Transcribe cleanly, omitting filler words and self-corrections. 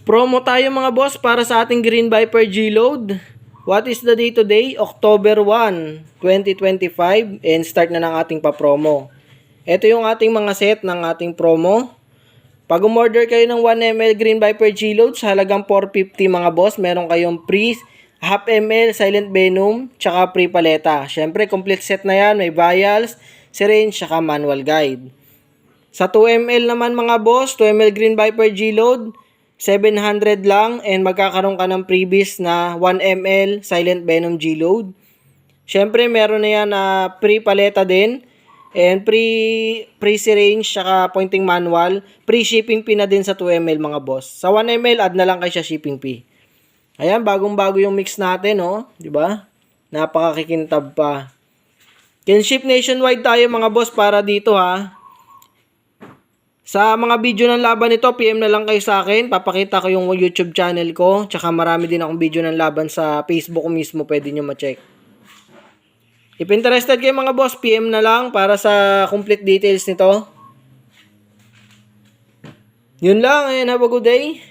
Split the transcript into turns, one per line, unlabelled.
Promo tayo mga boss para sa ating Green Viper G-Load. What is the day today? October 1, 2025 and start na ng ating pa-promo. Ito yung ating mga set ng ating promo. Pag umorder kayo ng 1 ml Green Viper G-Load sa halagang 450 mga boss, meron kayong free half ml Silent Venom tsaka free paleta. Syempre complete set na yan, may vials, syringe tsaka manual guide. Sa 2 ml naman mga boss, 2 ml Green Viper G-Load, 700 lang and magkakaroon ka ng freebies na 1 ml Silent Venom G-Load. Syempre meron na yan na free paleta din and free syringe saka pointing manual. Free shipping fee na din sa 2 ml mga boss. Sa 1 ml add na lang kayo sa shipping fee. Ayan, bagong-bago yung mix natin, oh, 'di ba? Napakakikintab pa. Can ship nationwide tayo mga boss para dito ha. Sa mga video ng laban nito, PM na lang kayo sa akin. Papakita ko yung YouTube channel ko. Tsaka marami din akong video ng laban sa Facebook mismo. Pwede nyo ma-check. If interested kayo mga boss, PM na lang para sa complete details nito. Yun lang. And have a good day.